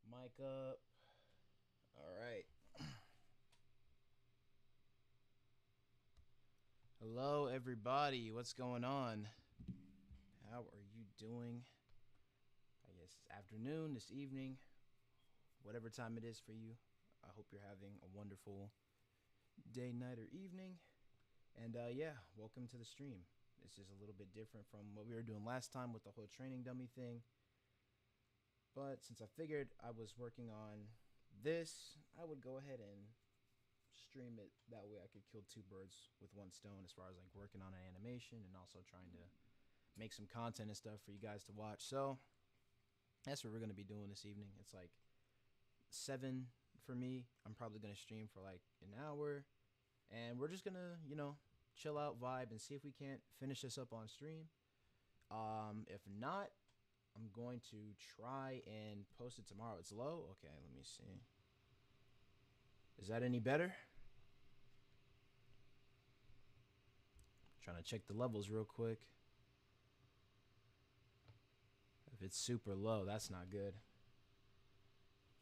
Mic up. All right. Hello, everybody. What's going on? How are you doing? I guess it's afternoon, this evening, whatever time it is for you. I hope you're having a wonderful day, night, or evening. And yeah, welcome to the stream. This is a little bit different from what we were doing last time with the whole training dummy thing. But since I figured I was working on this, I would go ahead and stream it. That way I could kill two birds with one stone as far as like working on an animation and also trying to make some content and stuff for you guys to watch. So that's what we're going to be doing this evening. It's like 7 for me. I'm probably going to stream for like an hour, and we're just going to, chill out, vibe, and see if we can't finish this up on stream. If not, I'm going to try and post it tomorrow. It's low? Okay, let me see. Is that any better? Trying to check the levels real quick. If it's super low, that's not good.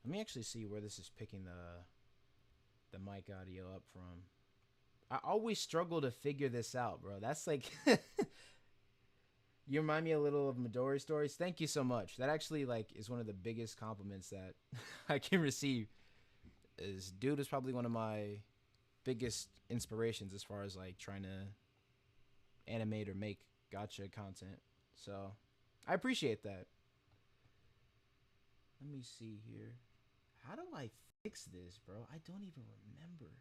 Let me actually see where this is picking the mic audio up from. I always struggle to figure this out, bro. That's like you remind me a little of Midori stories. Thank you so much. That actually like is one of the biggest compliments that I can receive. Is dude is probably one of my biggest inspirations as far as like trying to animate or make gacha content. So I appreciate that. Let me see here. How do I fix this, bro? I don't even remember.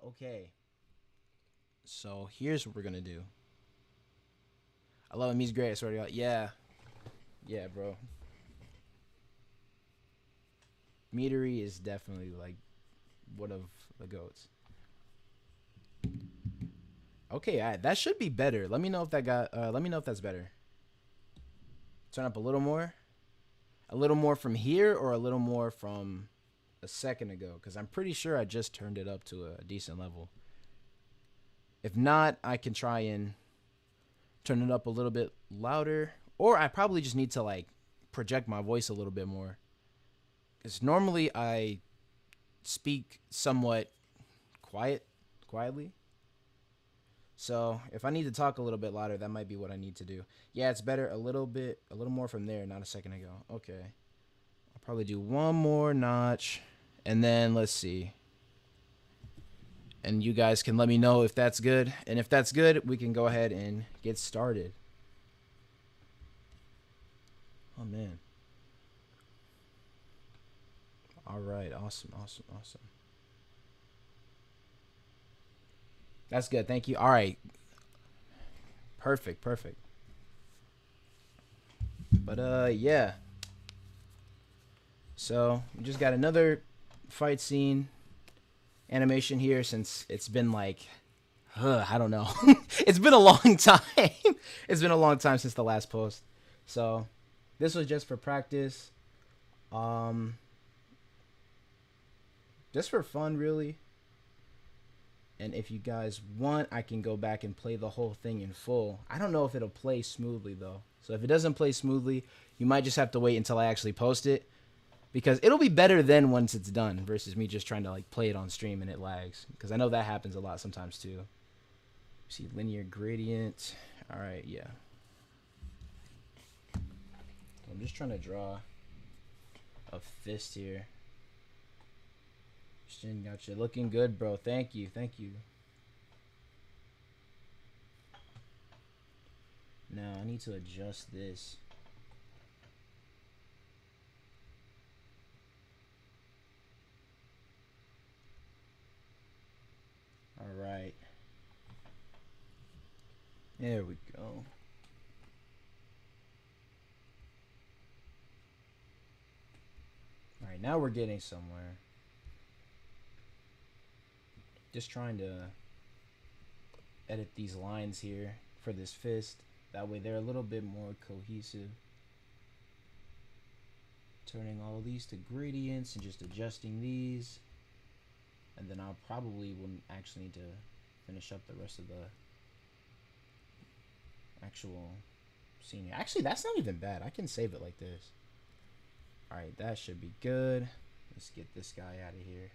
Okay. So here's what we're gonna do. I love him. He's great. I swear to God. Yeah. Yeah, bro. Meadery is definitely like one of the goats. Okay, all right, that should be better. Let me know if that got. Let me know if that's better. Turn up a little more. A little more from here, or a little more from a second ago, because I'm pretty sure I just turned it up to a decent level. If not, I can try and turn it up a little bit louder, or I probably just need to like project my voice a little bit more, because normally I speak somewhat quietly. So if I need to talk a little bit louder, that might be what I need to do. Yeah, it's better a little more from there, not a second ago. Okay. I'll probably do one more notch, and then let's see. And you guys can let me know if that's good. And if that's good, we can go ahead and get started. Oh, man. All right, awesome, awesome, awesome. That's good. Thank you. All right, perfect, perfect. But yeah. So we just got another fight scene animation here since it's been like, I don't know. It's been a long time. It's been a long time since the last post. So this was just for practice. Um, just for fun, really. And if you guys want, I can go back and play the whole thing in full. I don't know if it'll play smoothly though. So if it doesn't play smoothly, you might just have to wait until I actually post it, because it'll be better then once it's done versus me just trying to like play it on stream and it lags, because I know that happens a lot sometimes too. See, linear gradient. All right, yeah. I'm just trying to draw a fist here. Shin, gotcha. Looking good, bro. Thank you. Thank you. Now I need to adjust this. All right. There we go. All right, now we're getting somewhere. Just trying to edit these lines here for this fist. That way they're a little bit more cohesive. Turning all of these to gradients and just adjusting these. And then I'll probably will actually need to finish up the rest of the actual scene here. Actually, that's not even bad. I can save it like this. Alright, that should be good. Let's get this guy out of here.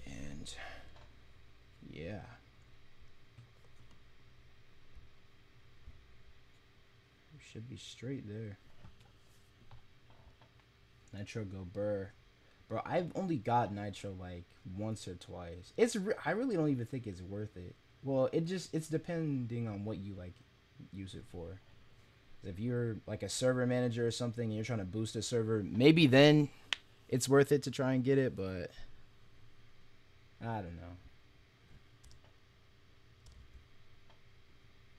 And yeah. We should be straight there. Nitro go burr. Bro, I've only got Nitro like once or twice. I really don't even think it's worth it. Well, it's depending on what you like use it for. If you're like a server manager or something and you're trying to boost a server, maybe then it's worth it to try and get it, but I don't know.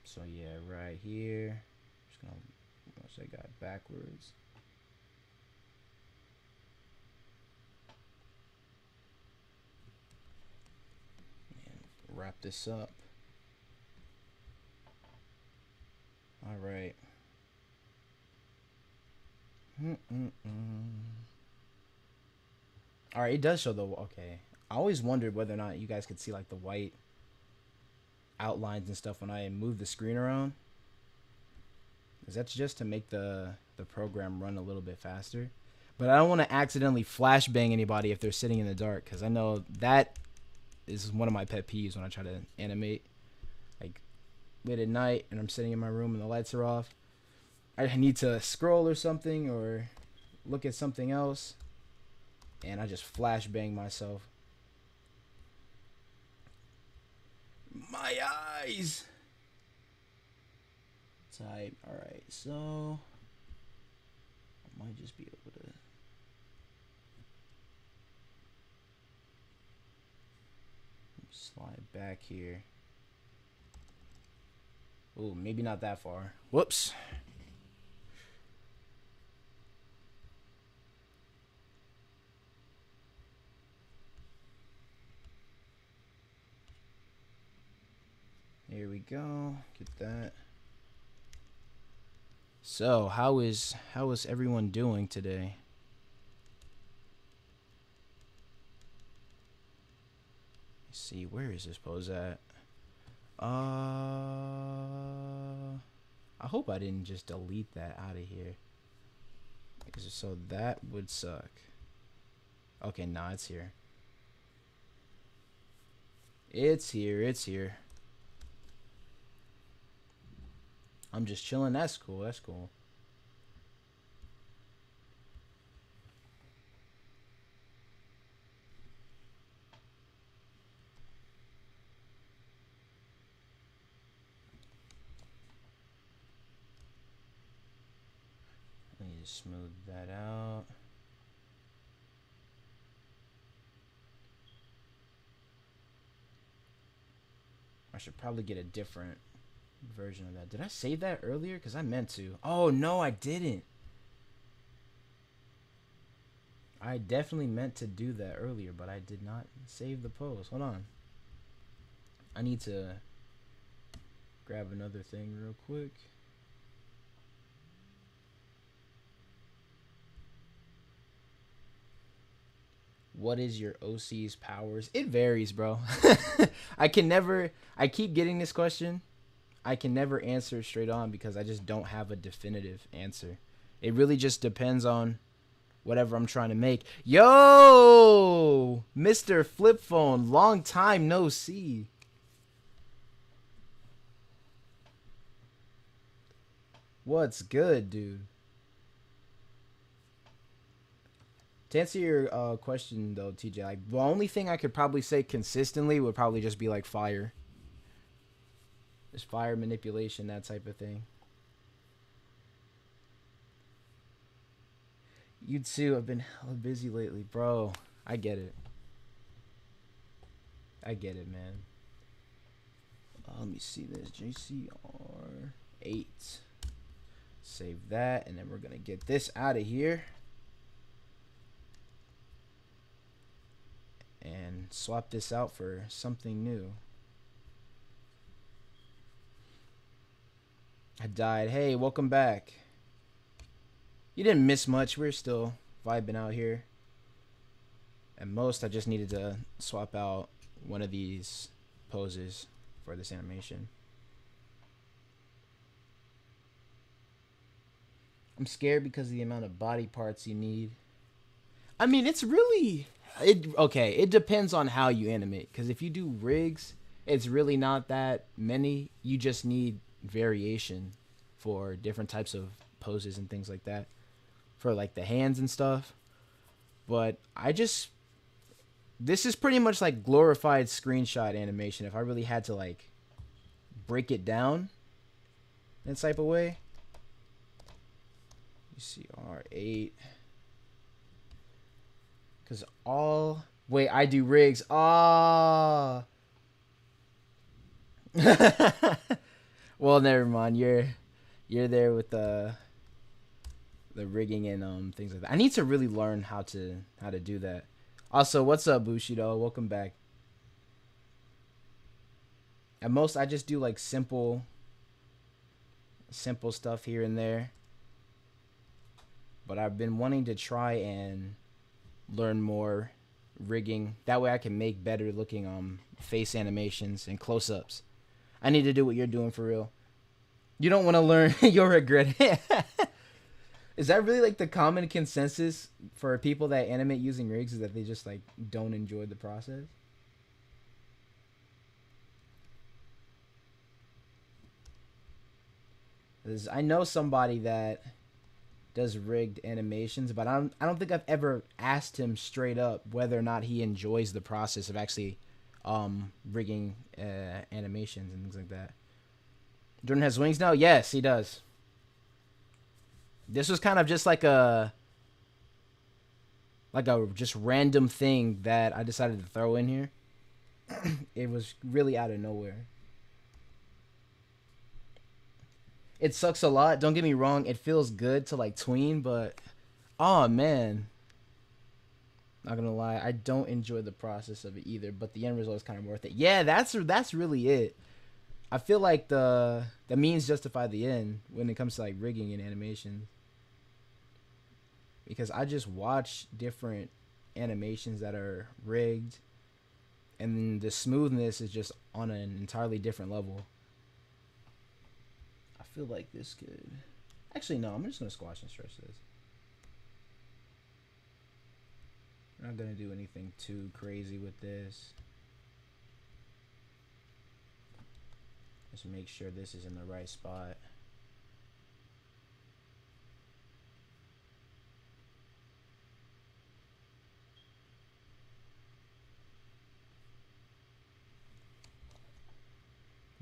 So yeah, right here. Just gonna once I got backwards. And wrap this up. All right. All right, it does show the okay. I always wondered whether or not you guys could see like the white outlines and stuff when I move the screen around. Because that's just to make the program run a little bit faster. But I don't want to accidentally flashbang anybody if they're sitting in the dark, because I know that is one of my pet peeves when I try to animate. Like late at night and I'm sitting in my room and the lights are off. I need to scroll or something or look at something else, and I just flashbang myself. My eyes! Type. Alright, so I might just be able to slide back here. Ooh, maybe not that far. Whoops. Here we go. Get that. So, how is everyone doing today? Let's see, where is this pose at? I hope I didn't just delete that out of here. So that would suck. Okay, nah, it's here. It's here, it's here. I'm just chilling. That's cool, that's cool. Let me smooth that out. I should probably get a different version of that. Did I save that earlier? Because I meant to. Oh, no, I didn't. I definitely meant to do that earlier, but I did not save the pose. Hold on. I need to grab another thing real quick. What is your OC's powers? It varies, bro. I keep getting this question. I can never answer straight on because I just don't have a definitive answer. It really just depends on whatever I'm trying to make. Yo, Mr. Flip Phone, long time no see. What's good, dude? To answer your question though, TJ, like the only thing I could probably say consistently would probably just be like fire. Just fire manipulation, that type of thing. You too. I've been hella busy lately, bro. I get it. I get it, man. Let me see this. JCR 8. Save that, and then we're gonna get this out of here. And swap this out for something new. I died. Hey, welcome back. You didn't miss much. We're still vibing out here. At most, I just needed to swap out one of these poses for this animation. I'm scared because of the amount of body parts you need. I mean, it's really... okay, it depends on how you animate. Because if you do rigs, it's really not that many. You just need variation for different types of poses and things like that. For like the hands and stuff. But this is pretty much like glorified screenshot animation. If I really had to like break it down in that type of way. You see R8. Because wait, I do rigs. Ah. Well, never mind. You're there with the rigging and things like that. I need to really learn how to do that. Also, what's up, Bushido? Welcome back. At most, I just do like simple stuff here and there. But I've been wanting to try and learn more rigging. That way I can make better looking face animations and close-ups. I need to do what you're doing for real. You don't want to learn, you'll regret it. Is that really like the common consensus for people that animate using rigs, is that they just like don't enjoy the process? I know somebody that does rigged animations, but I don't think I've ever asked him straight up whether or not he enjoys the process of actually rigging animations and things like that. Jordan has wings now? Yes, he does. This was kind of just like a just random thing that I decided to throw in here. It was really out of nowhere. It sucks a lot. Don't get me wrong. It feels good to like tween, but oh man, not gonna lie, I don't enjoy the process of it either. But the end result is kind of worth it. Yeah, that's really it. I feel like the means justify the end when it comes to like rigging and animation. Because I just watch different animations that are rigged, and the smoothness is just on an entirely different level. I feel like this could... Actually, no, I'm just going to squash and stretch this. I'm not going to do anything too crazy with this. Just make sure this is in the right spot.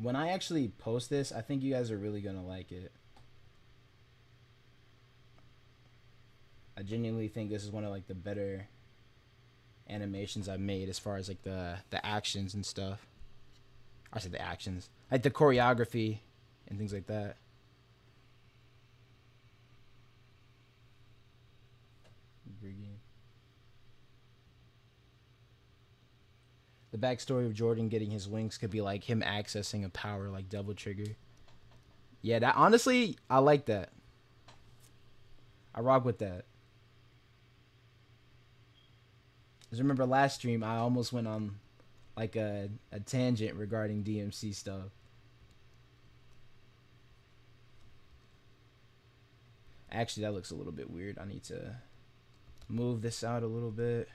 When I actually post this, I think you guys are really going to like it. I genuinely think this is one of like the better animations I've made as far as like the actions and stuff. I said the actions, like the choreography and things like that. The backstory of Jordan getting his wings could be like him accessing a power like Double Trigger. Yeah, that honestly, I like that. I rock with that. Cause remember last stream, I almost went on like a tangent regarding DMC stuff. Actually, that looks a little bit weird. I need to move this out a little bit.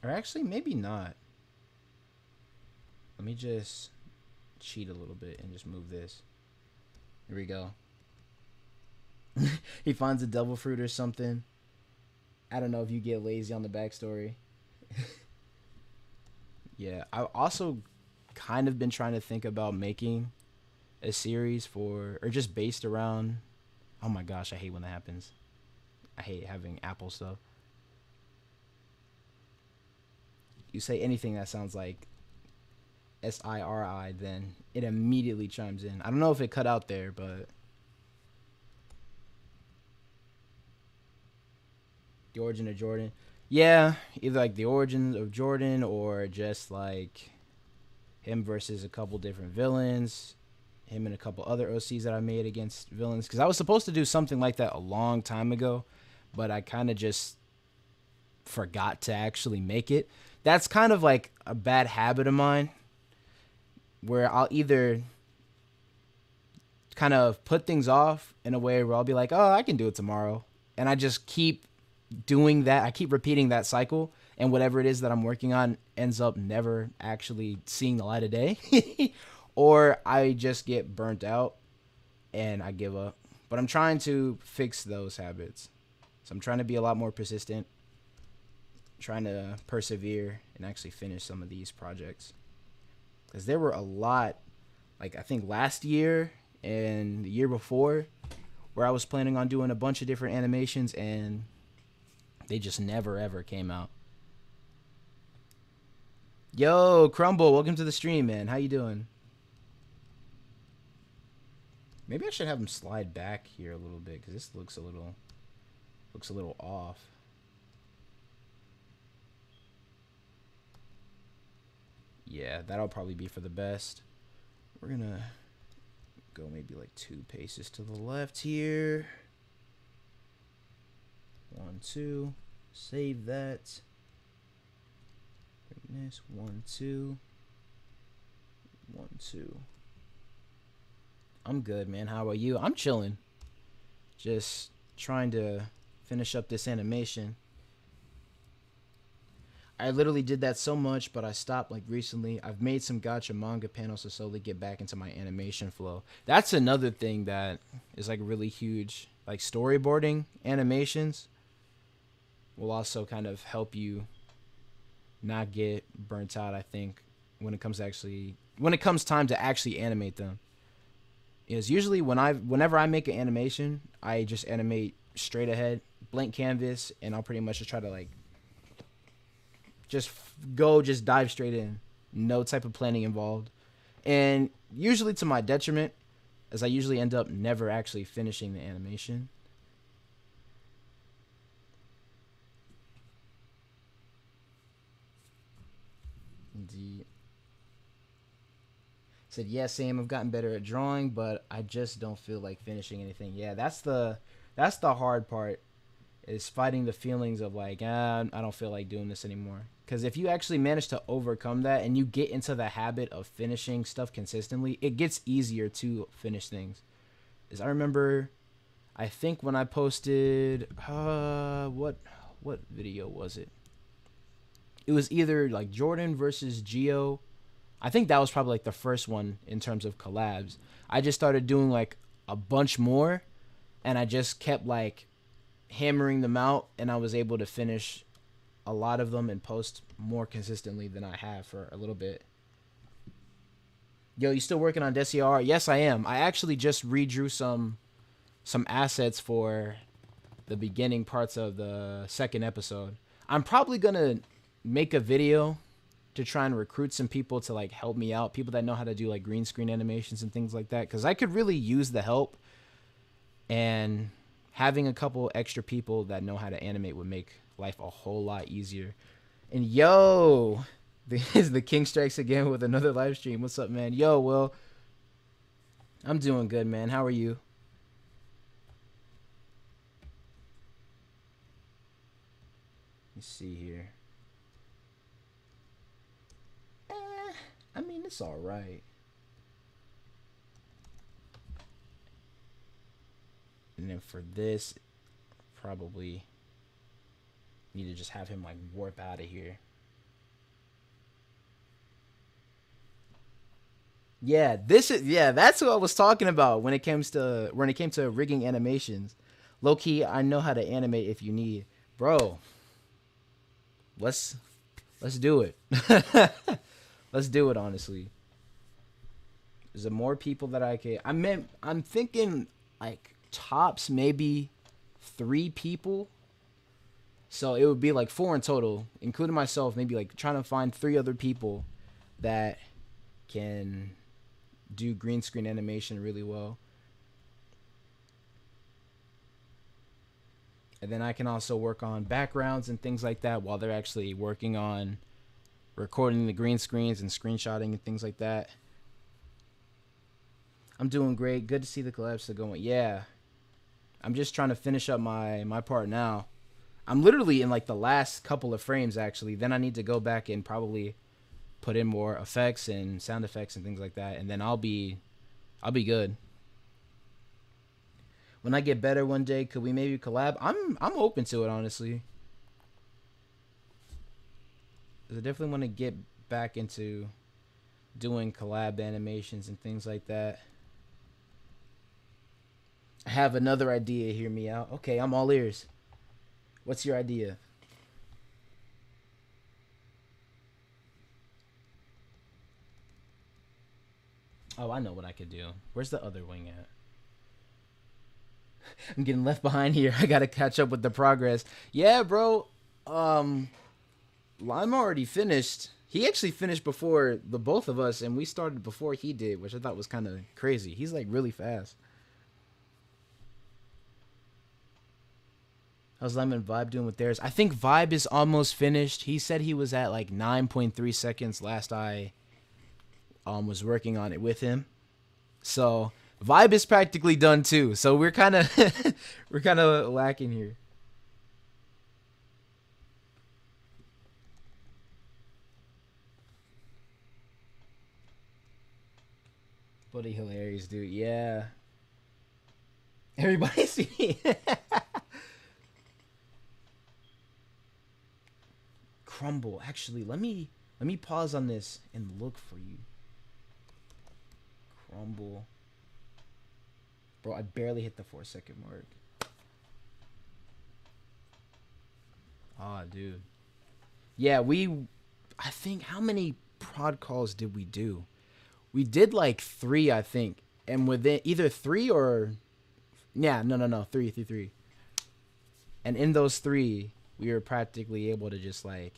Or actually, maybe not. Let me just cheat a little bit and just move this. Here we go. He finds a devil fruit or something. I don't know if you get lazy on the backstory. Yeah, I've also kind of been trying to think about making a series for, or just based around, oh my gosh, I hate when that happens. I hate having Apple stuff. You say anything that sounds like SIRI, then it immediately chimes in. I don't know if it cut out there, but the origin of Jordan. Yeah, either like the origins of Jordan or just like him versus a couple different villains, him and a couple other OCs that I made against villains. Because I was supposed to do something like that a long time ago, but I kind of just forgot to actually make it. That's kind of like a bad habit of mine, where I'll either kind of put things off in a way where I'll be like, oh, I can do it tomorrow. And I just keep doing that. I keep repeating that cycle. And whatever it is that I'm working on ends up never actually seeing the light of day. Or I just get burnt out and I give up. But I'm trying to fix those habits. So I'm trying to be a lot more persistent, trying to persevere and actually finish some of these projects. Because there were a lot, like I think last year and the year before, where I was planning on doing a bunch of different animations and they just never ever came out. Yo, Crumble, welcome to the stream, man. How you doing? Maybe I should have him slide back here a little bit because this looks a little off. Yeah, that'll probably be for the best. We're gonna go maybe like 2 paces to the left here. 1, 2. Save that. Bring this. 1, 2. 1, 2. I'm good, man. How are you? I'm chilling. Just trying to finish up this animation. I literally did that so much, but I stopped like recently. I've made some gacha manga panels to slowly get back into my animation flow. That's another thing that is like really huge. Like storyboarding animations will also kind of help you not get burnt out, I think, when it comes time to actually animate them. Is usually whenever I make an animation, I just animate straight ahead, blank canvas, and I'll pretty much just try to like just dive straight in. No type of planning involved. And usually to my detriment, as I usually end up never actually finishing the animation. Indeed. Said, yeah, Sam, I've gotten better at drawing, but I just don't feel like finishing anything. Yeah, that's the hard part, is fighting the feelings of like, I don't feel like doing this anymore. Because if you actually manage to overcome that and you get into the habit of finishing stuff consistently, it gets easier to finish things. As I remember, I think when I posted, what video was it? It was either like Jordan versus Geo. I think that was probably like the first one in terms of collabs. I just started doing like a bunch more, and I just kept like hammering them out, and I was able to finish a lot of them and post more consistently than I have for a little bit. Yo, you still working on DCR? Yes, I am. I actually just redrew some assets for the beginning parts of the second episode. I'm probably gonna make a video to try and recruit some people to like help me out, people that know how to do like green screen animations and things like that, because I could really use the help, and having a couple extra people that know how to animate would make life a whole lot easier. And yo, the King strikes again with another live stream. What's up, man? Yo, well, I'm doing good, man. How are you? Let me see here. I mean, it's all right. And then for this, probably need to just have him like warp out of here. Yeah, that's what I was talking about when it came to rigging animations. Low key, I know how to animate if you need. Bro, let's let's do it. Let's do it honestly. Is there more people that I can I'm thinking like tops maybe 3 people. So it would be like 4 in total, including myself, maybe like trying to find 3 other people that can do green screen animation really well. And then I can also work on backgrounds and things like that while they're actually working on recording the green screens and screenshotting and things like that. I'm doing great. Good to see the collabs still going. Yeah. I'm just trying to finish up my part now. I'm literally in like the last couple of frames actually. Then I need to go back and probably put in more effects and sound effects and things like that, and then I'll be good. When I get better one day, could we maybe collab? I'm open to it honestly. I definitely want to get back into doing collab animations and things like that. I have another idea, hear me out. Okay, I'm all ears. What's your idea? Oh, I know what I could do. Where's the other wing at? I'm getting left behind here. I gotta catch up with the progress. Yeah, bro. I'm already finished. He actually finished before the both of us, and we started before he did, which I thought was kind of crazy. He's like really fast. How's Lemon Vibe doing with theirs? I think Vibe is almost finished. He said he was at like 9.3 seconds last I was working on it with him. So Vibe is practically done too. So we're kind of we're kind of lacking here. Buddy hilarious, dude. Yeah. Everybody see. Crumble. Actually, let me pause on this and look for you. Crumble. Bro, I barely hit the 4-second mark. Ah, oh, dude. Yeah, I think, how many prod calls did we do? We did like 3, I think. And within either 3 or, yeah, no, 3. And in those 3, we were practically able to just like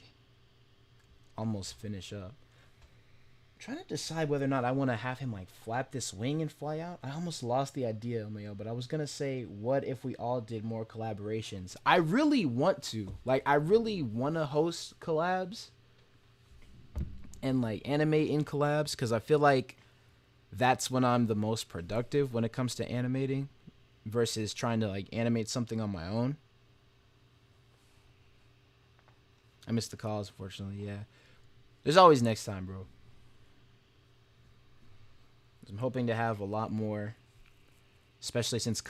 almost finish up. I'm trying to decide whether or not I want to have him like flap this wing and fly out. I almost lost the idea, Mayo, but I was gonna say, what if we all did more collaborations? I really want to. Like, I really want to host collabs and like animate in collabs, because I feel like that's when I'm the most productive when it comes to animating versus trying to like animate something on my own. I missed the calls, unfortunately. Yeah, there's always next time, bro. I'm hoping to have a lot more, especially since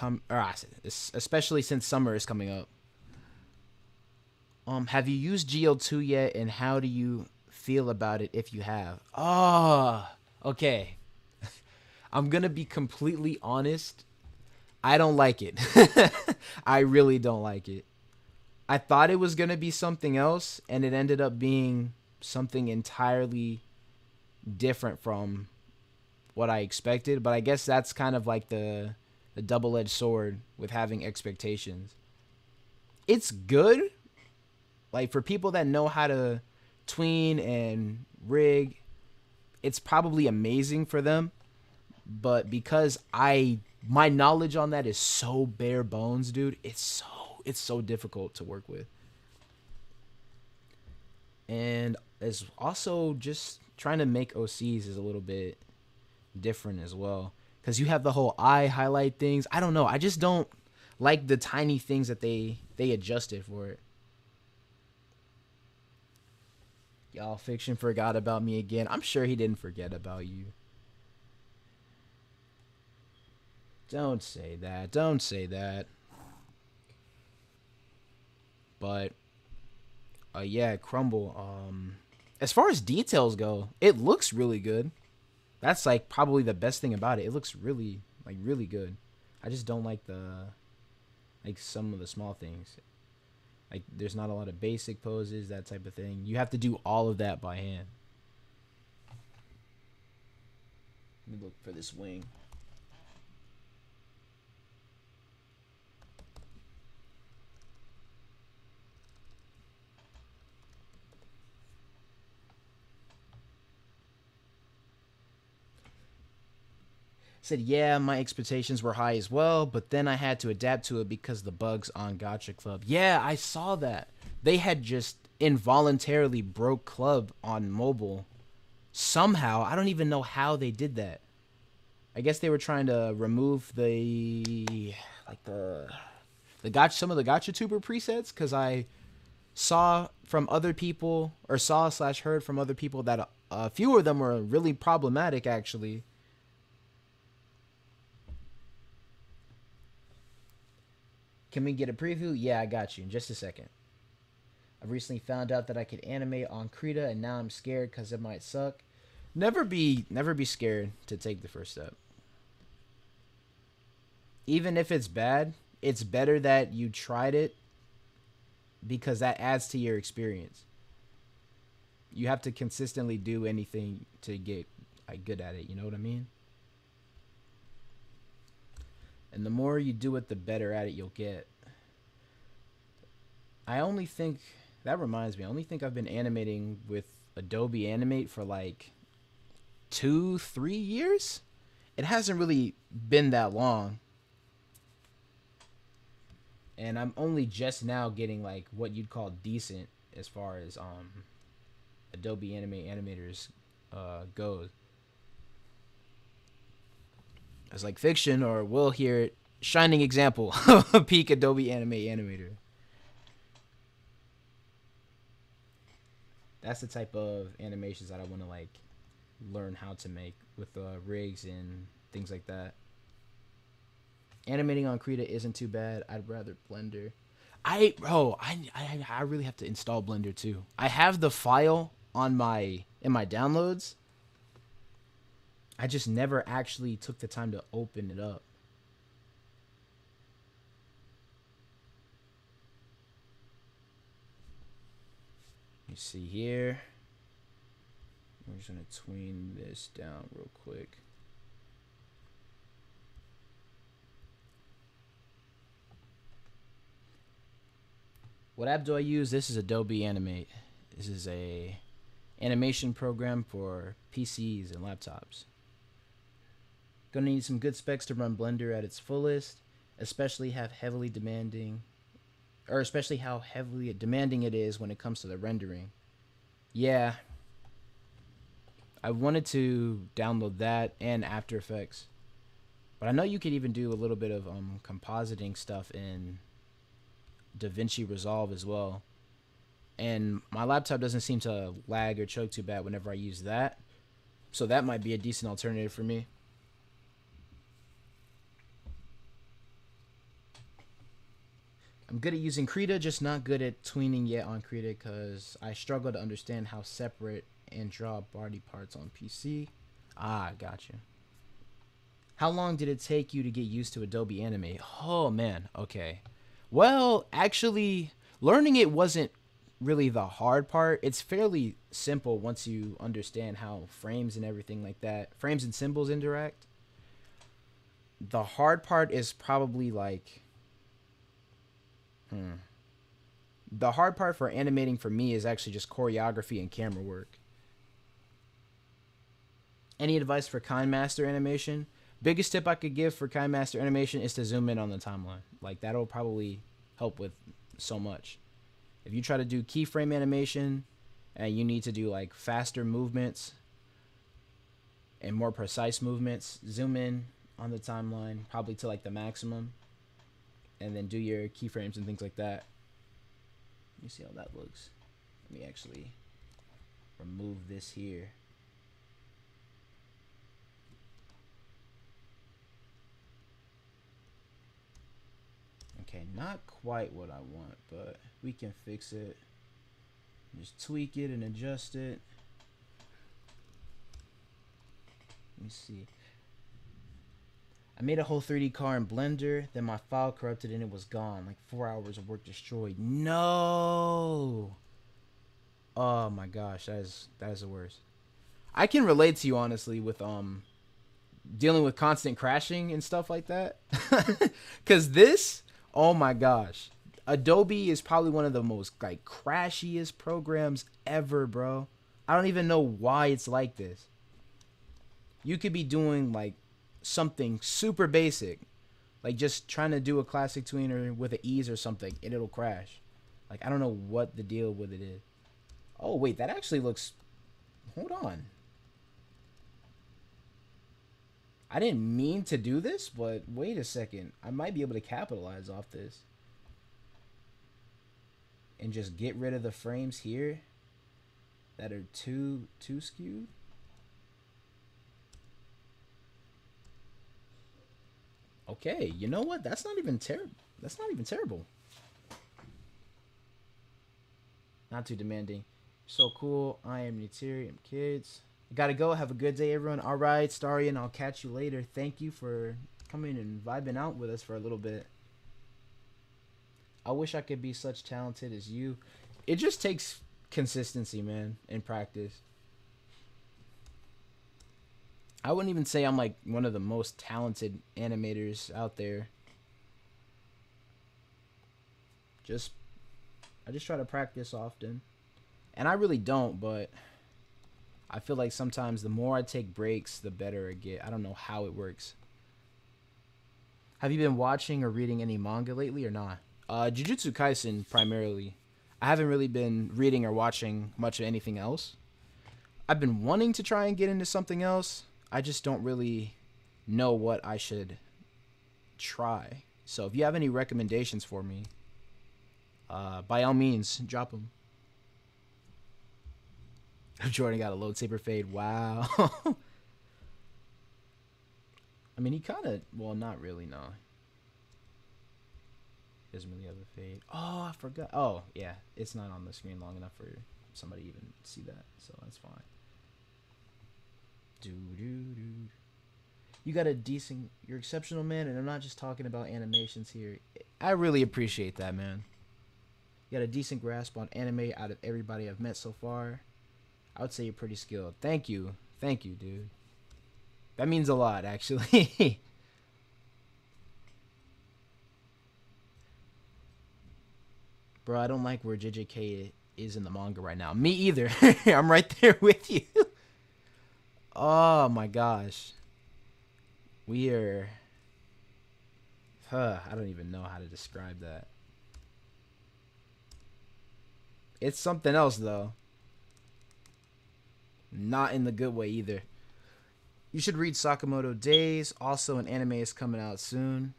especially since summer is coming up. Have you used GL2 yet, and how do you feel about it if you have? Oh, okay. I'm gonna be completely honest. I don't like it. I really don't like it. I thought it was gonna be something else, and it ended up being something entirely different from what I expected, but I guess that's kind of like the double-edged sword with having expectations. It's good, like for people that know how to tween and rig, it's probably amazing for them. But because my knowledge on that is so bare bones, dude, it's so difficult to work with. And it's also just trying to make OCs is a little bit different as well, because you have the whole eye highlight things. I don't know. I just don't like the tiny things that they adjusted for it. Y'all, Fiction forgot about me again. I'm sure he didn't forget about you. Don't say that. Don't say that. But yeah, Crumble. As far as details go, it looks really good. That's like probably the best thing about it. It looks really like really good. I just don't like some of the small things. Like there's not a lot of basic poses, that type of thing. You have to do all of that by hand. Let me look for this wing. Said, yeah, my expectations were high as well, but then I had to adapt to it because the bugs on gachaclub. Yeah, I saw that. They had just involuntarily broke club on mobile. Somehow, I don't even know how they did that. I guess they were trying to remove the some of the gachatuber presets, because I saw from other people, or saw/heard from other people that a few of them were really problematic actually. Can we get a preview? Yeah, I got you in just a second. I've recently found out that I could animate on Krita, and now I'm scared because it might suck. Never be scared to take the first step. Even if it's bad, it's better that you tried it, because that adds to your experience. You have to consistently do anything to get like good at it, you know what I mean? And the more you do it, the better at it you'll get. I only think I've been animating with Adobe Animate for like 2-3 years. It hasn't really been that long. And I'm only just now getting like what you'd call decent as far as Adobe Animators goes. It's like Fiction or Will here, shining example of peak Adobe Animator. That's the type of animations that I want to like learn how to make with rigs and things like that. Animating on Krita isn't too bad. I'd rather Blender. I really have to install Blender too. I have the file in my downloads. I just never actually took the time to open it up. You see here. We're just going to tween this down real quick. What app do I use? This is Adobe Animate. This is a animation program for PCs and laptops. Gonna need some good specs to run Blender at its fullest, especially how heavily demanding it is when it comes to the rendering. Yeah, I wanted to download that and After Effects, but I know you could even do a little bit of compositing stuff in DaVinci Resolve as well. And my laptop doesn't seem to lag or choke too bad whenever I use that, so that might be a decent alternative for me. I'm good at using Krita, just not good at tweening yet on Krita because I struggle to understand how separate and draw body parts on PC. Ah, gotcha. How long did it take you to get used to Adobe Animate? Oh man, okay. Well, actually, learning it wasn't really the hard part. It's fairly simple once you understand how frames and everything like that, frames and symbols interact. The hard part is probably like, the hard part for animating for me is actually just choreography and camera work. Any advice for KindMaster animation? Biggest tip I could give for KindMaster animation is to zoom in on the timeline. Like that'll probably help with so much. If you try to do keyframe animation and you need to do like faster movements and more precise movements, zoom in on the timeline probably to like the maximum and then do your keyframes and things like that. Let me see how that looks. Let me actually remove this here. Okay, not quite what I want, but we can fix it. Just tweak it and adjust it. Let me see. I made a whole 3D car in Blender, then my file corrupted and it was gone. Like 4 hours of work destroyed. No! Oh my gosh, that is the worst. I can relate to you honestly with dealing with constant crashing and stuff like that. Cause this, oh my gosh. Adobe is probably one of the most like crashiest programs ever, bro. I don't even know why it's like this. You could be doing like something super basic, like just trying to do a classic tweener with an ease or something, and it'll crash. Like I don't know what the deal with it is. Oh wait, that actually looks. Hold on. I didn't mean to do this, but wait a second. I might be able to capitalize off this. And just get rid of the frames here that are too skewed. Okay, you know what? That's not even terrible. That's not even terrible. Not too demanding. So cool. I am Nitiri. Kids. I gotta go. Have a good day, everyone. All right, Starian. I'll catch you later. Thank you for coming and vibing out with us for a little bit. I wish I could be such talented as you. It just takes consistency, man, and practice. I wouldn't even say I'm like one of the most talented animators out there. I just try to practice often. And I really don't, but I feel like sometimes the more I take breaks, the better I get. I don't know how it works. Have you been watching or reading any manga lately or not? Jujutsu Kaisen primarily. I haven't really been reading or watching much of anything else. I've been wanting to try and get into something else. I just don't really know what I should try. So if you have any recommendations for me, by all means, drop them. Jordan got a load saber fade. Wow. I mean, he kind of, well, not really, no. Doesn't really have a fade. Oh, I forgot. Oh, yeah. It's not on the screen long enough for somebody to even see that, so that's fine. You got a decent, you're exceptional, man, and I'm not just talking about animations here. I really appreciate that, man. You got a decent grasp on anime out of everybody I've met so far. I would say you're pretty skilled. Thank you. Thank you, dude. That means a lot, actually. Bro, I don't like where JJK is in the manga right now. Me either. I'm right there with you. Oh my gosh. We are... I don't even know how to describe that. It's something else, though. Not in the good way, either. You should read Sakamoto Days. Also, an anime is coming out soon.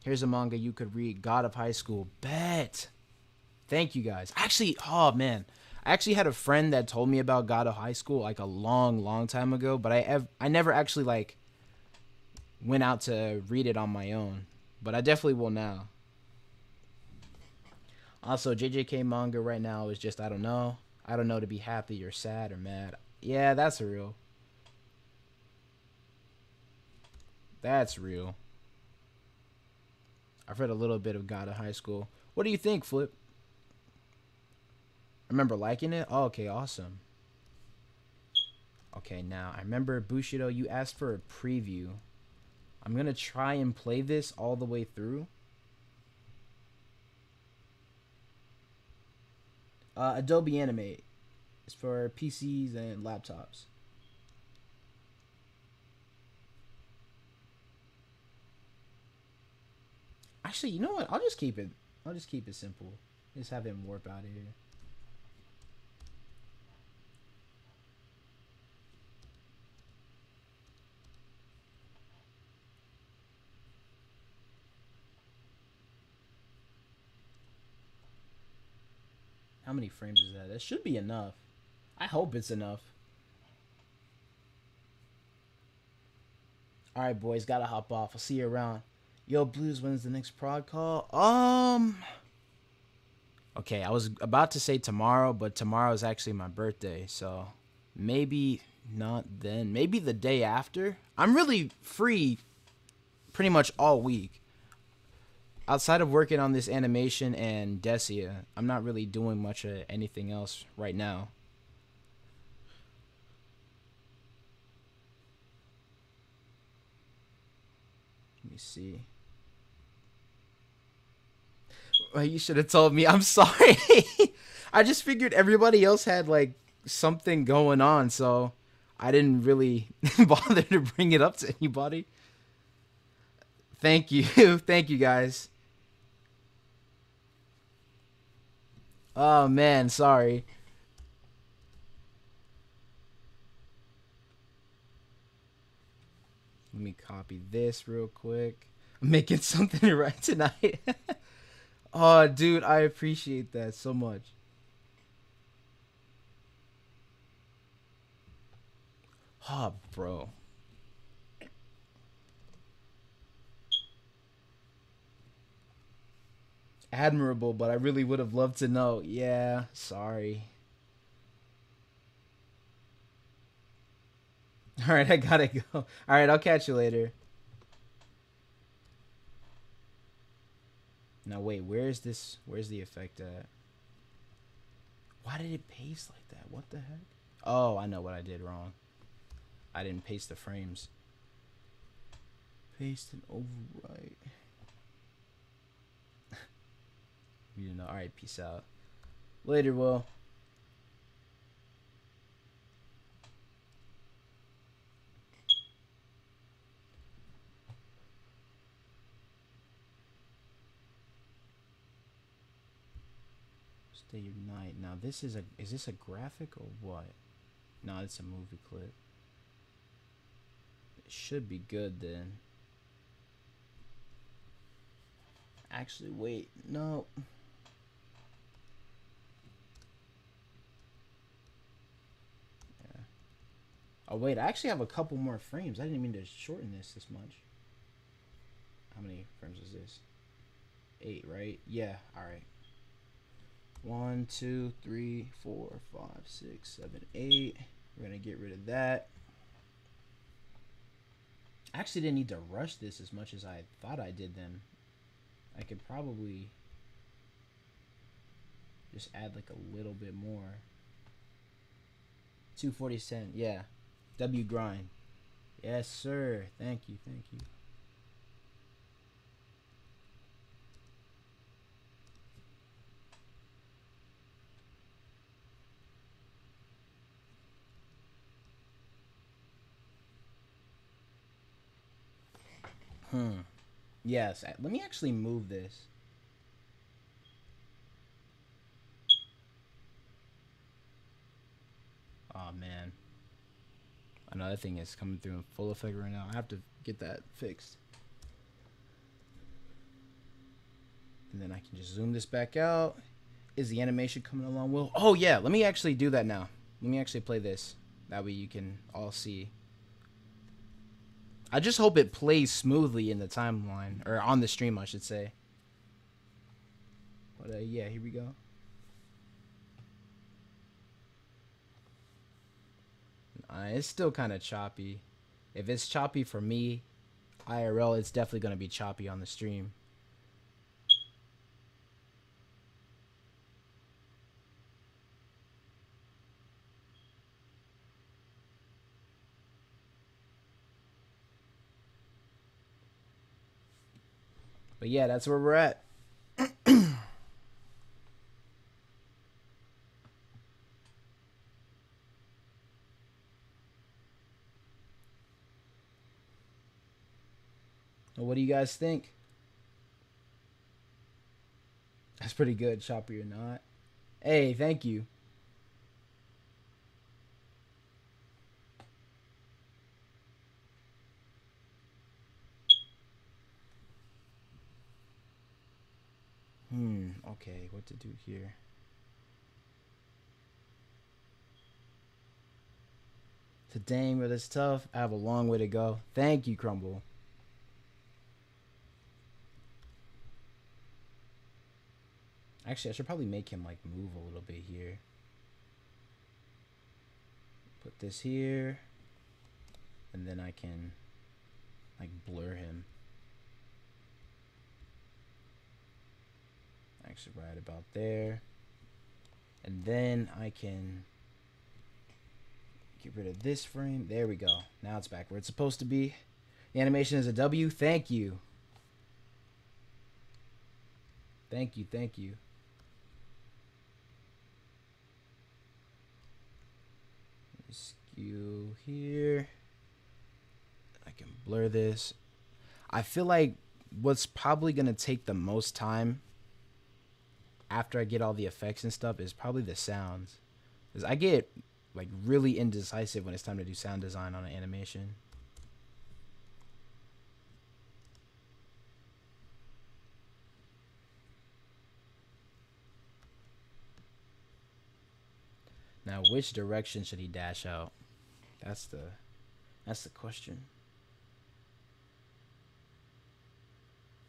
Here's a manga you could read. God of High School. Bet. Thank you, guys. Actually, oh, man. I actually had a friend that told me about God of High School, like, a long time ago. But I never actually, like, went out to read it on my own. But I definitely will now. Also, JJK manga right now is just, I don't know. I don't know to be happy or sad or mad. Yeah, that's real. That's real. I've read a little bit of God of High School. What do you think, Flip? remember liking it. Oh, okay, awesome. Okay, now I remember Bushido. You asked for a preview. I'm gonna try and play this all the way through. Adobe Animate. It's for PCs and laptops. Actually, you know what? I'll just keep it. I'll just keep it simple. Just have him warp out of here. How many frames is that? That should be enough. I hope it's enough. All right, boys, gotta hop off. I'll see you around. Yo, Blues, when's the next prod call? Okay, I was about to say tomorrow, but tomorrow is actually my birthday, so maybe not then. Maybe the day after. I'm really free pretty much all week. Outside of working on this animation and Decia, I'm not really doing much of anything else right now. Let me see. Well, you should have told me. I'm sorry. I just figured everybody else had like something going on, so I didn't really bother to bring it up to anybody. Thank you. Thank you guys. Oh man, sorry. Let me copy this real quick. I'm making something to write tonight. Oh, dude, I appreciate that so much. Oh, bro. Admirable, but I really would have loved to know. Yeah, sorry. All right, I gotta go. All right, I'll catch you later. Now wait, where is this? Where's the effect at? Why did it paste like that? What the heck? Oh, I know what I did wrong. I didn't paste the frames. Paste and overwrite. You know. All right, peace out. Later, Will. Stay your night. Now this is this a graphic or what? No, it's a movie clip. It should be good then. Actually, wait, no. Yeah. Oh wait, I actually have a couple more frames. I didn't mean to shorten this much. How many frames is this? 8, right? Yeah. All right. 1, 2, 3, 4, 5, 6, 7, 8. We're gonna get rid of that. I actually didn't need to rush this as much as I thought I did then. I could probably just add like a little bit more. 240 cent, yeah. W grind. Yes, sir. Thank you, thank you. Yes, let me actually move this. Oh man. Another thing is coming through in full effect right now. I have to get that fixed. And then I can just zoom this back out. Is the animation coming along well? Oh yeah, let me actually do that now. Let me actually play this. That way you can all see. I just hope it plays smoothly in the timeline. Or on the stream, I should say. But yeah, here we go. It's still kind of choppy. If it's choppy for me, IRL, it's definitely going to be choppy on the stream. But yeah, that's where we're at. What do you guys think? That's pretty good, Chopper. You're not. Hey, thank you. Okay, what to do here? To dang, but it's tough. I have a long way to go. Thank you, Crumble. Actually, I should probably make him like move a little bit here. Put this here. And then I can like blur him. Actually, right about there. And then I can get rid of this frame. There we go. Now it's back where it's supposed to be. The animation is a W. Thank you. Thank you. Thank you. Skew here. I can blur this. I feel like what's probably going to take the most time after I get all the effects and stuff is probably the sounds. Because I get like really indecisive when it's time to do sound design on an animation. Now, which direction should he dash out? That's the question.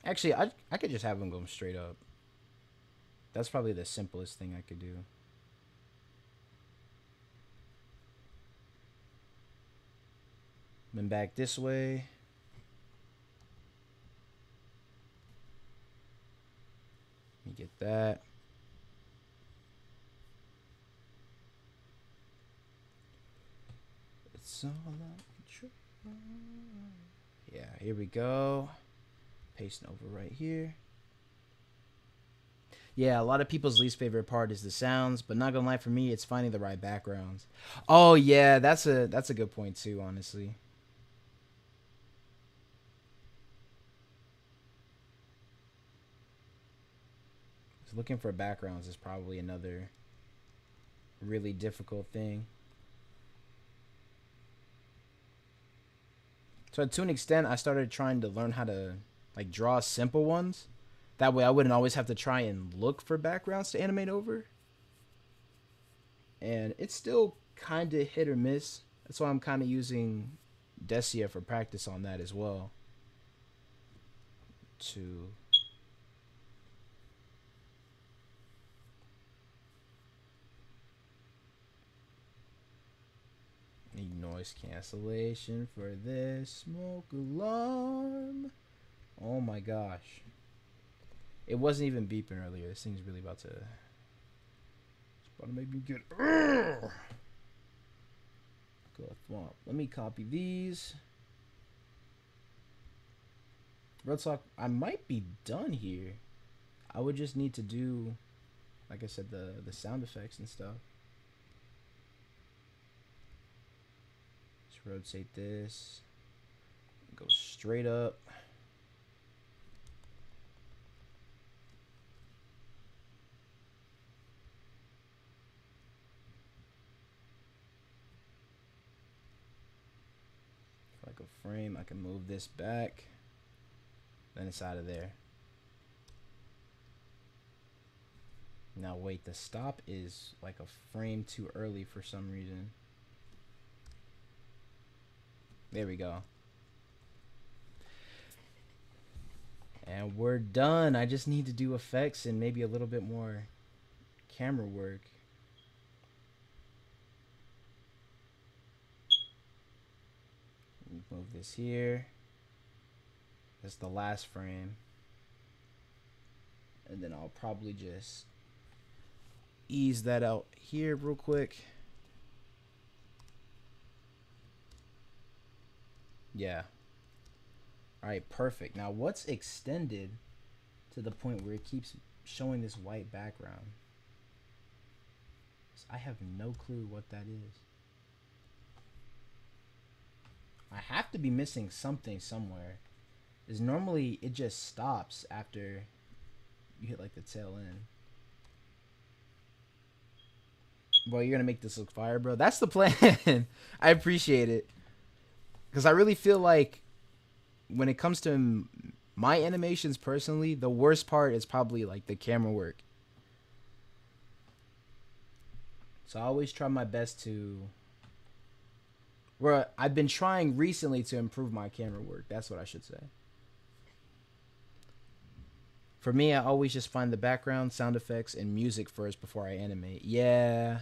Actually, I could just have him go straight up. That's probably the simplest thing I could do. Then back this way. Let me get that. It's all I try. Yeah, here we go. Pasting over right here. Yeah, a lot of people's least favorite part is the sounds, but not gonna lie, for me, it's finding the right backgrounds. Oh yeah, that's a good point too, honestly. So looking for backgrounds is probably another really difficult thing. So to an extent, I started trying to learn how to like draw simple ones. That way I wouldn't always have to try and look for backgrounds to animate over. And it's still kind of hit or miss. That's why I'm kind of using Decia for practice on that as well. To need noise cancellation for this smoke alarm. Oh my gosh. It wasn't even beeping earlier. This thing's really about to make me get. Let me copy these. Red Sox, I might be done here. I would just need to do, like I said, the sound effects and stuff. Let's rotate this. Go straight up. Like a frame, I can move this back. Then it's out of there. Now wait, the stop is like a frame too early for some reason. There we go. And we're done. I just need to do effects and maybe a little bit more camera work. Move this here. That's the last frame. And then I'll probably just ease that out here real quick. Yeah. All right, perfect. Now what's extended to the point where it keeps showing this white background. I have no clue what that is. I have to be missing something somewhere. Is normally it just stops after you hit like the tail end. Bro, you're gonna make this look fire, bro. That's the plan. I appreciate it. Because I really feel like when it comes to my animations personally, the worst part is probably like the camera work. So I always try my best to... Well, I've been trying recently to improve my camera work. That's what I should say. For me, I always just find the background, sound effects, and music first before I animate. Yeah.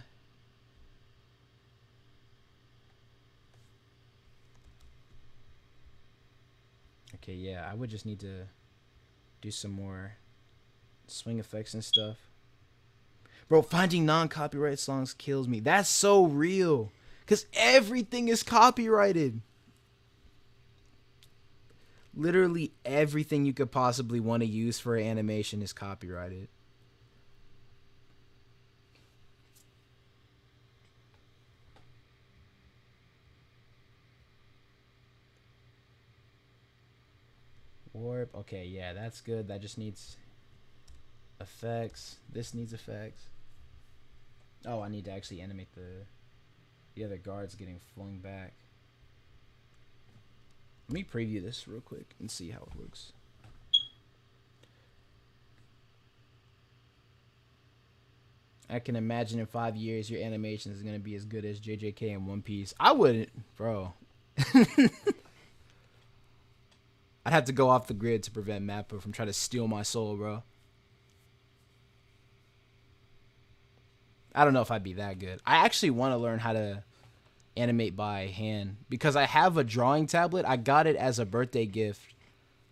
Okay, yeah, I would just need to do some more swing effects and stuff. Bro, finding non-copyright songs kills me. That's so real. Because everything is copyrighted. Literally everything you could possibly want to use for an animation is copyrighted. Warp. Okay, yeah, that's good. That just needs effects. This needs effects. Oh, I need to actually animate the other guards getting flung back. Let me preview this real quick and see how it looks. I can imagine in 5 years your animation is going to be as good as JJK in One Piece. I wouldn't, bro. I'd have to go off the grid to prevent Mappa from trying to steal my soul, bro. I don't know if I'd be that good. I actually want to learn how to animate by hand because I have a drawing tablet. I got it as a birthday gift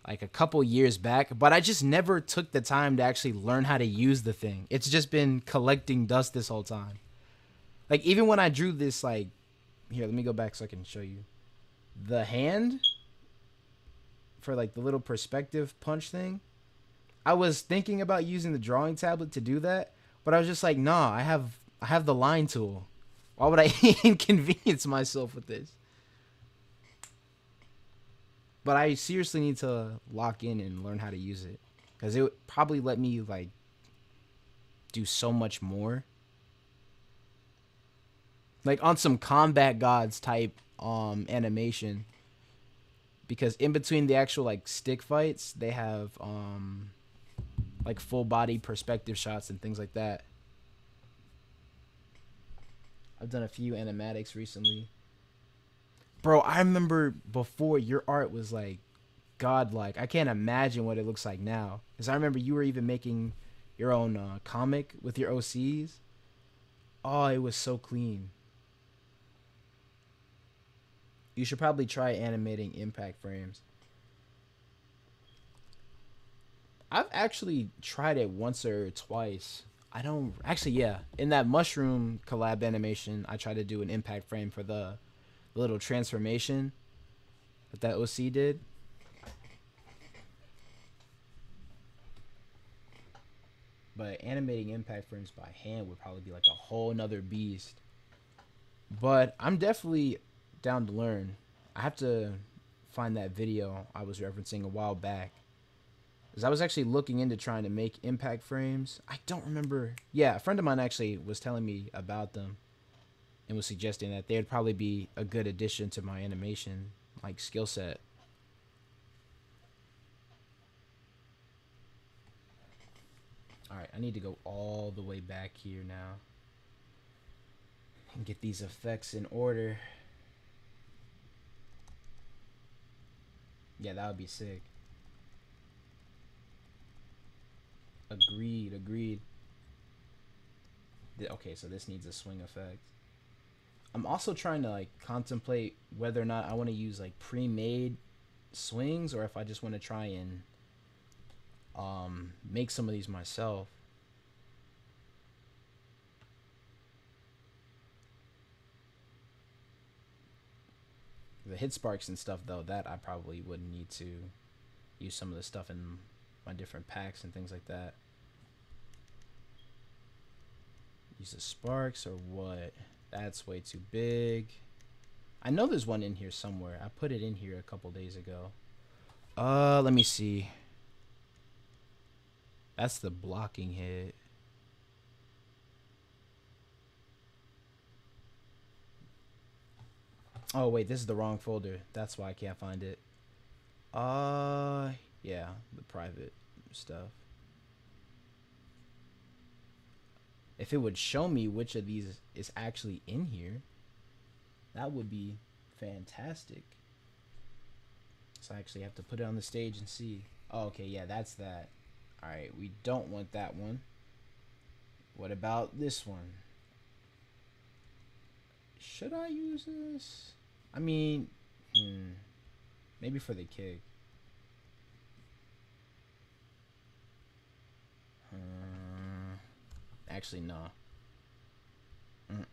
like a couple years back, but I just never took the time to actually learn how to use the thing. It's just been collecting dust this whole time. Like even when I drew this, like, here, let me go back so I can show you the hand for like the little perspective punch thing. I was thinking about using the drawing tablet to do that, but I was just like, nah, I have the line tool. Why would I inconvenience myself with this? But I seriously need to lock in and learn how to use it, because it would probably let me like do so much more. Like on some combat gods type animation. Because in between the actual like stick fights, they have like full body perspective shots and things like that. I've done a few animatics recently. Bro, I remember before your art was like godlike. I can't imagine what it looks like now. Because I remember you were even making your own comic with your OCs. Oh, it was so clean. You should probably try animating impact frames. I've actually tried it once or twice. I don't actually, yeah. In that mushroom collab animation, I tried to do an impact frame for the little transformation that OC did. But animating impact frames by hand would probably be like a whole nother beast. But I'm definitely down to learn. I have to find that video I was referencing a while back, because I was actually looking into trying to make impact frames. I don't remember. Yeah, a friend of mine actually was telling me about them and was suggesting that they'd probably be a good addition to my animation like skill set. All right, I need to go all the way back here now and get these effects in order. Yeah, that would be sick. Agreed. Okay, so this needs a swing effect. I'm also trying to like contemplate whether or not I want to use like pre-made swings or if I just want to try and make some of these myself. The hit sparks and stuff though, that I probably wouldn't need to use some of the stuff in my different packs and things like that. Use the sparks or what? That's way too big. I know there's one in here somewhere. I put it in here a couple days ago. Let me see. That's the blocking hit. Oh wait, this is the wrong folder. That's why I can't find it. Yeah, the private stuff. If it would show me which of these is actually in here, that would be fantastic. So I actually have to put it on the stage and see. Oh, okay, yeah, that's that. Alright, we don't want that one. What about this one? Should I use this? I mean, maybe for the kick. Actually, no. We're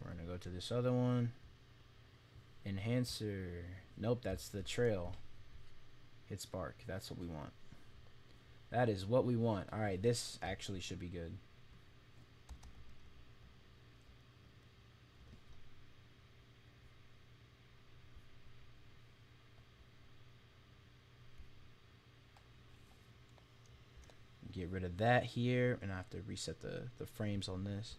gonna go to this other one. Enhancer. Nope, that's the trail. Hit spark. That's what we want. That is what we want. Alright, this actually should be good. Get rid of that here, and I have to reset the frames on this.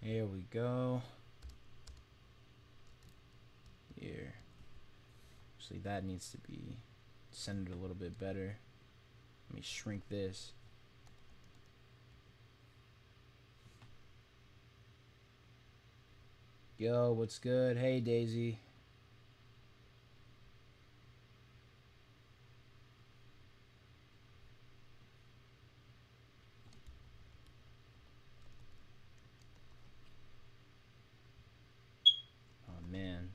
Here we go. Here. Actually, that needs to be centered a little bit better. Let me shrink this. Yo, what's good? Hey, Daisy. Oh, man.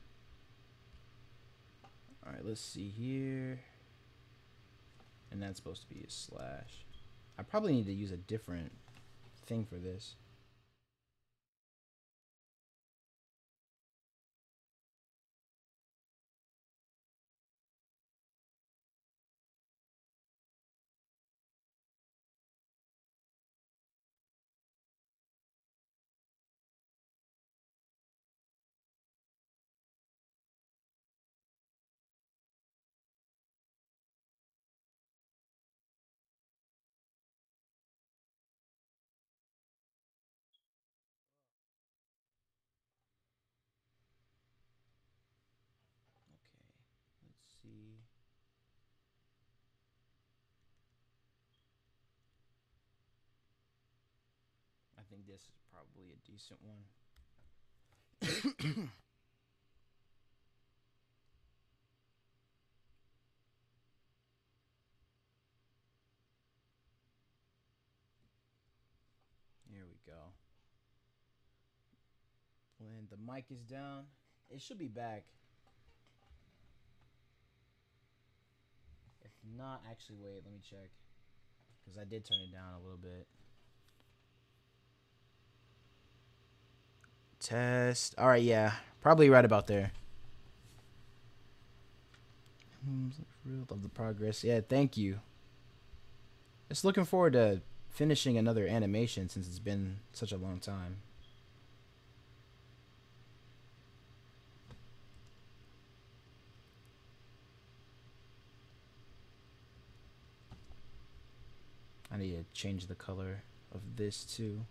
Alright, let's see here. And that's supposed to be a slash. I probably need to use a different thing for this. Okay, let's see. I think this is probably a decent one. Here we go. When the mic is down, it should be back. If not, actually, wait, let me check. Because I did turn it down a little bit. Test. Alright, yeah. Probably right about there. Love the progress. Yeah, thank you. Just looking forward to finishing another animation since it's been such a long time. I need to change the color of this too.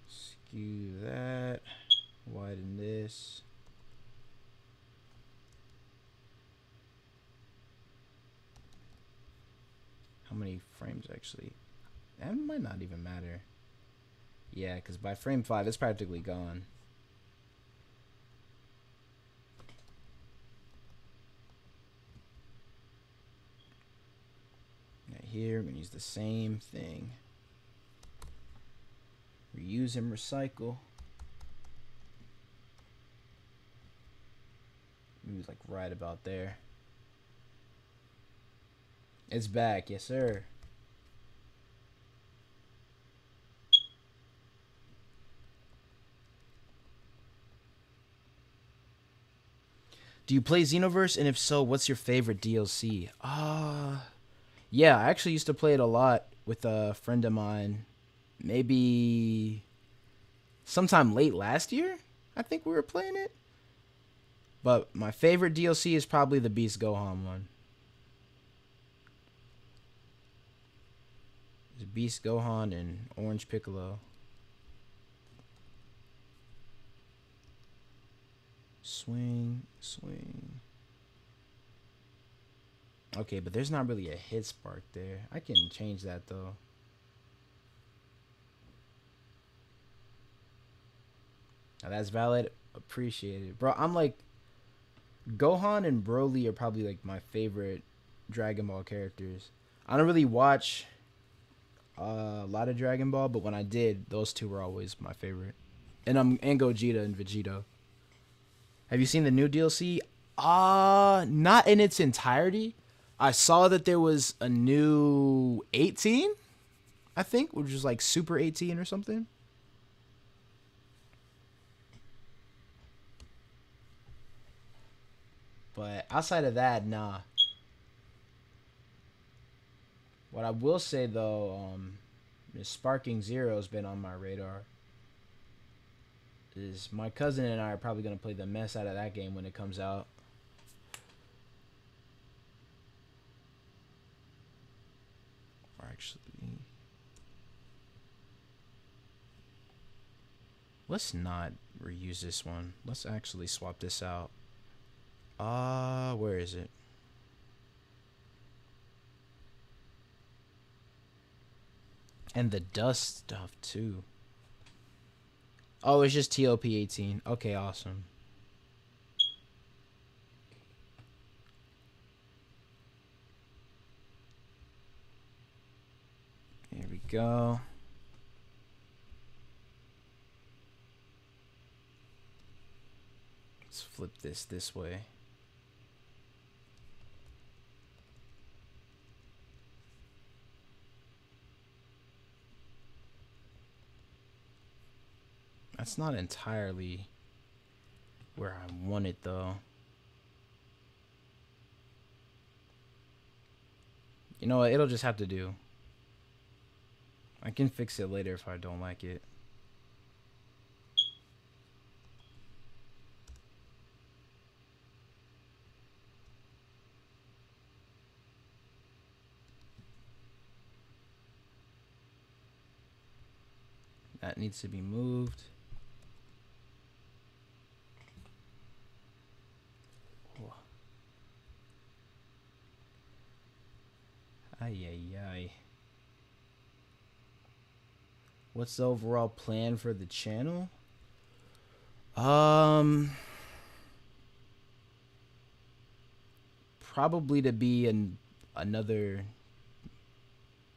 Skew that. Widen this. How many frames actually? That might not even matter. Yeah, because by frame 5, it's practically gone. Right here, I'm going to use the same thing. Reuse and recycle. Maybe like right about there. It's back, yes sir. Do you play Xenoverse? And if so, what's your favorite DLC? Yeah, I actually used to play it a lot with a friend of mine. Maybe sometime late last year, I think we were playing it. But my favorite DLC is probably the Beast Gohan one. It's Beast Gohan and Orange Piccolo. Swing, swing. Okay, but there's not really a hit spark there. I can change that though. Now that's valid. Appreciated. Bro, I'm like Gohan and Broly are probably like my favorite Dragon Ball characters. I don't really watch a lot of Dragon Ball, but when I did, those two were always my favorite. And Gogeta and Vegeta. Have you seen the new DLC? Not in its entirety. I saw that there was a new 18, I think, which was like Super 18 or something. But outside of that, nah. What I will say though, is Sparking Zero's been on my radar. Is my cousin and I are probably gonna play the mess out of that game when it comes out. Or actually, let's not reuse this one. Let's actually swap this out. Where is it? And the dust stuff too. Oh, it's just TOP 18. Okay, awesome. Here we go. Let's flip this way. That's not entirely where I want it though. You know what? It'll just have to do. I can fix it later if I don't like it. That needs to be moved. Ay, ay, ay. What's the overall plan for the channel? Probably to be another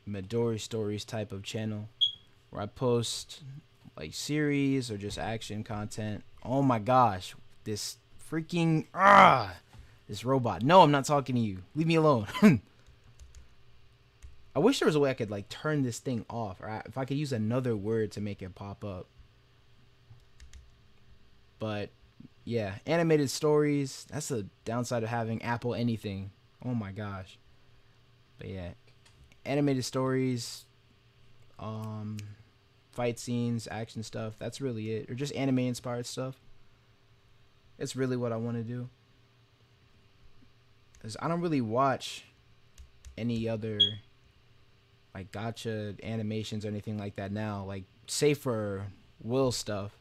Midori Stories type of channel where I post like series or just action content. Oh my gosh, this freaking this robot. No, I'm not talking to you. Leave me alone. I wish there was a way I could like turn this thing off, or if I could use another word to make it pop up. But yeah, animated stories. That's the downside of having Apple anything. Oh my gosh. But yeah, animated stories, fight scenes, action stuff. That's really it, or just anime inspired stuff. It's really what I want to do. 'Cause I don't really watch any other like gacha animations or anything like that now, like save for Will stuff.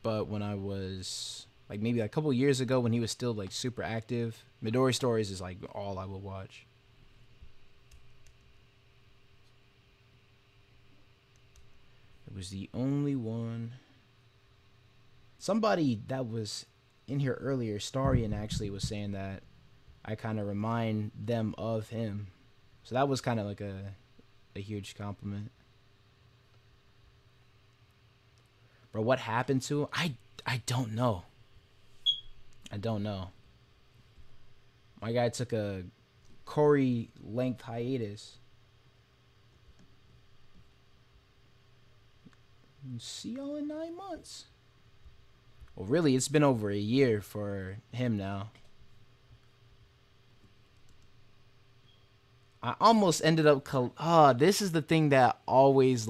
But when I was like maybe a couple years ago when he was still like super active, Midori Stories is like all I would watch. It was the only one. Somebody that was in here earlier, Starian, actually was saying that I kind of remind them of him. So that was kind of like a huge compliment. Bro, what happened to him? I don't know. I don't know. My guy took a Corey length hiatus. See y'all in 9 months. Well, really, it's been over a year for him now. I almost ended up. This is the thing that always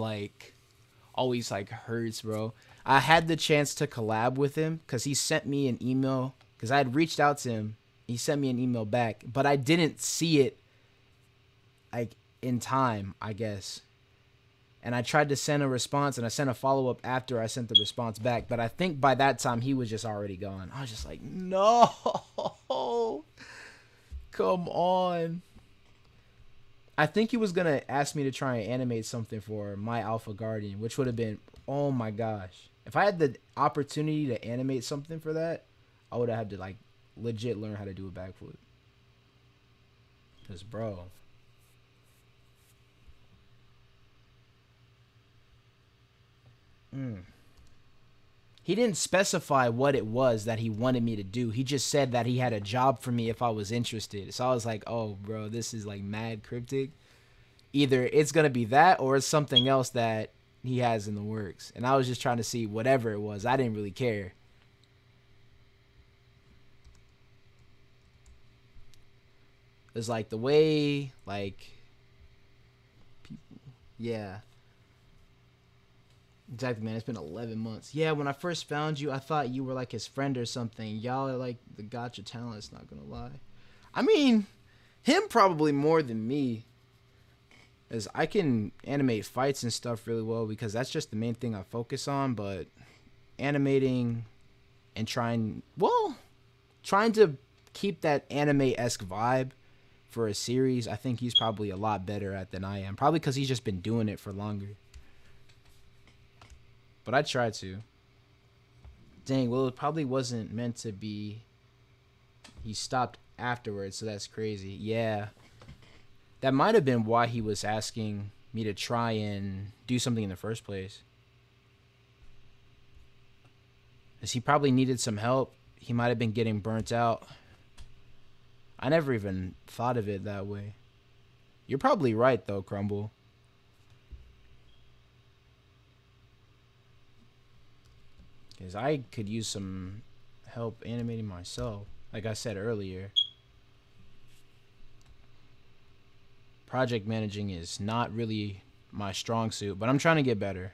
hurts, bro. I had the chance to collab with him because he sent me an email because I had reached out to him. He sent me an email back, but I didn't see it like in time, I guess. And I tried to send a response, and I sent a follow-up after I sent the response back. But I think by that time, he was just already gone. I was just like, no. Come on. I think he was going to ask me to try and animate something for My Alpha Guardian, which would have been, oh my gosh. If I had the opportunity to animate something for that, I would have had to, like, legit learn how to do a backflip. Because, bro... He didn't specify what it was that he wanted me to do. He just said that he had a job for me if I was interested. So I was like, oh, bro, this is like mad cryptic. Either it's going to be that or it's something else that he has in the works. And I was just trying to see whatever it was. I didn't really care. It's like the way, like, people, yeah. Exactly, man. It's been 11 months. Yeah, when I first found you, I thought you were like his friend or something. Y'all are like the gacha talents, not gonna lie. I mean, him probably more than me. As I can animate fights and stuff really well because that's just the main thing I focus on, but animating and trying to keep that anime-esque vibe for a series, I think he's probably a lot better at than I am. Probably because he's just been doing it for longer. But I tried to. Dang, well, it probably wasn't meant to be. He stopped afterwards, so that's crazy. Yeah. That might have been why he was asking me to try and do something in the first place. Because he probably needed some help. He might have been getting burnt out. I never even thought of it that way. You're probably right, though, Crumble. Because I could use some help animating myself. Like I said earlier. Project managing is not really my strong suit. But I'm trying to get better.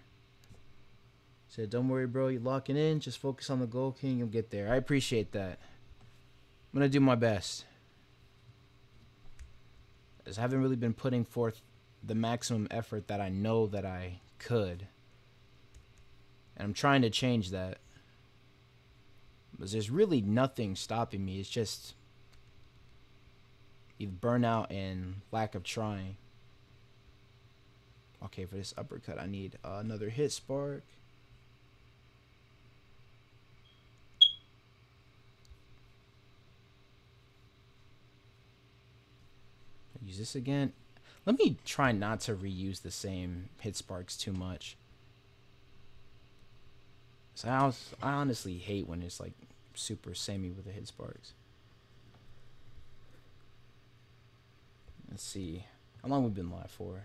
Said, don't worry, bro. You're locking in. Just focus on the goal, King. You'll get there. I appreciate that. I'm going to do my best. As I haven't really been putting forth the maximum effort that I know that I could. And I'm trying to change that. But there's really nothing stopping me. It's just either burnout and lack of trying. Okay, for this uppercut, I need another hit spark. Use this again. Let me try not to reuse the same hit sparks too much. So I honestly hate when it's like super samey with the hit sparks. Let's see. How long we've been live for?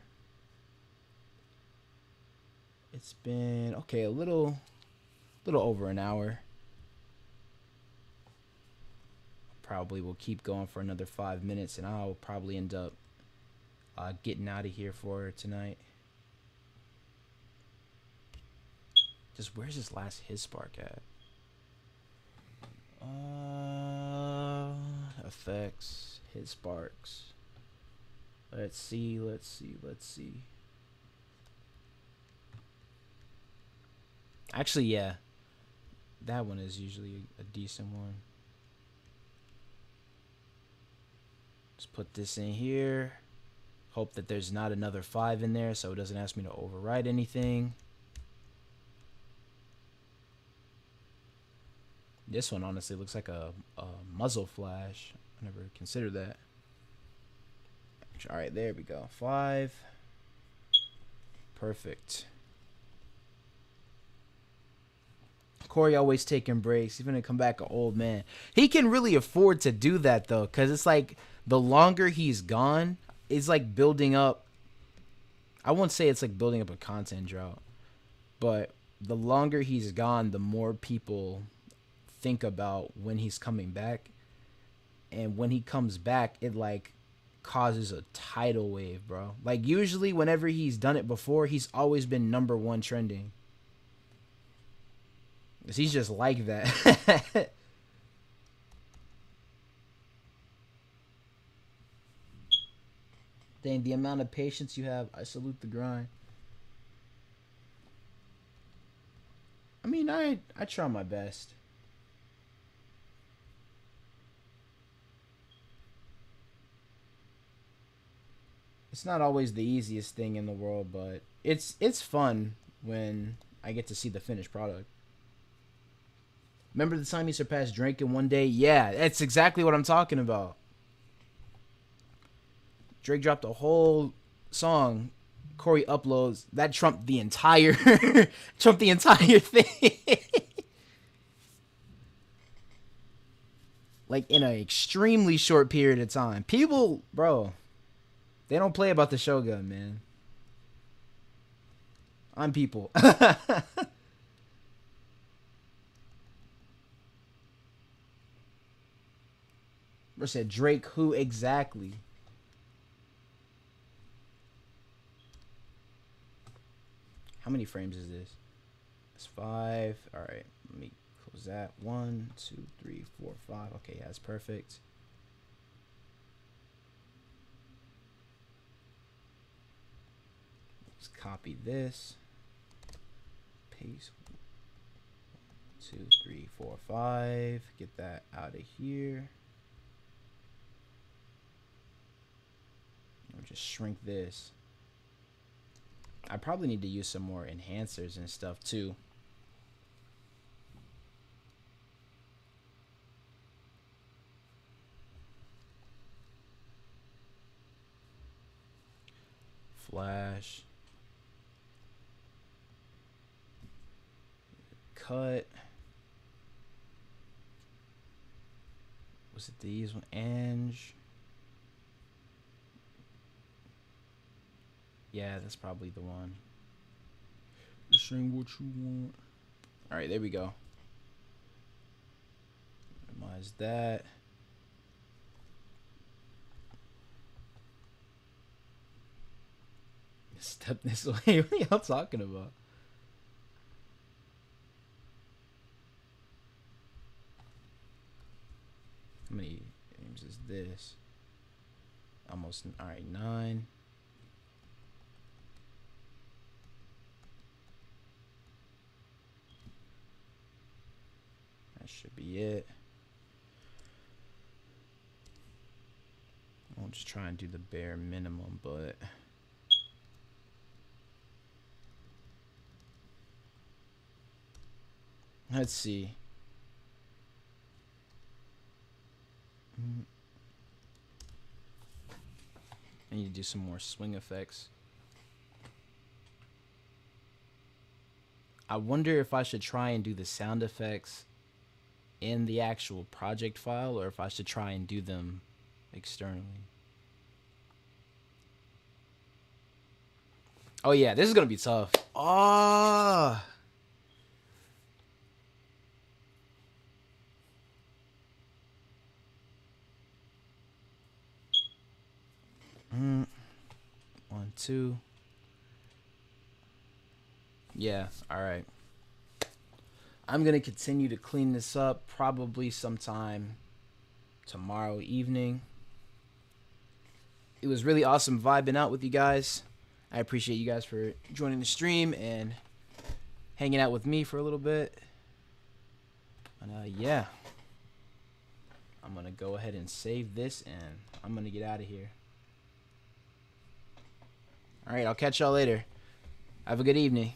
It's been okay, a little over an hour. Probably will keep going for another 5 minutes, and I'll probably end up getting out of here for tonight. Just where's this last hit spark at? Effects, hit sparks. Let's see. Actually, yeah. That one is usually a decent one. Let's put this in here. Hope that there's not another 5 in there so it doesn't ask me to overwrite anything. This one honestly looks like a muzzle flash. I never considered that. Alright, there we go. 5. Perfect. Corey always taking breaks. He's gonna come back an old man. He can really afford to do that though, because it's like the longer he's gone, it's like building up. I won't say it's like building up a content drought, but the longer he's gone, the more people think about when he's coming back. And when he comes back, it like causes a tidal wave, bro. Like usually whenever he's done it before, he's always been #1 trending. 'Cause he's just like that. Dang, the amount of patience you have, I salute the grind. I mean, I try my best. It's not always the easiest thing in the world, but it's fun when I get to see the finished product. Remember the time he surpassed Drake in one day? Yeah, that's exactly what I'm talking about. Drake dropped a whole song. Corey uploads that trumped the entire trumped the entire thing. Like in an extremely short period of time. People, bro, they don't play about the Shogun, man. I'm people. Bro said Drake who exactly? How many frames is this? It's 5. Alright, let me close that. 1, 2, 3, 4, 5. Okay, yeah, that's perfect. Let's copy this. Paste. 2, 3, 4, 5. Get that out of here. I'll just shrink this. I probably need to use some more enhancers and stuff too. Flash. Cut. Was it these one? Ange. Yeah, that's probably the one. This ain't what you want. Alright, there we go. Minimize that. Step this way. What are y'all talking about? How many frames is this? Almost. Alright, 9. That should be it. I'll just try and do the bare minimum, but let's see. I need to do some more swing effects. I wonder if I should try and do the sound effects in the actual project file or if I should try and do them externally. Oh yeah, this is gonna be tough. Oh, one, two. Yeah, all right. I'm gonna continue to clean this up probably sometime tomorrow evening. It was really awesome vibing out with you guys. I appreciate you guys for joining the stream and hanging out with me for a little bit. And yeah, I'm gonna go ahead and save this and I'm gonna get out of here. All right, I'll catch y'all later. Have a good evening.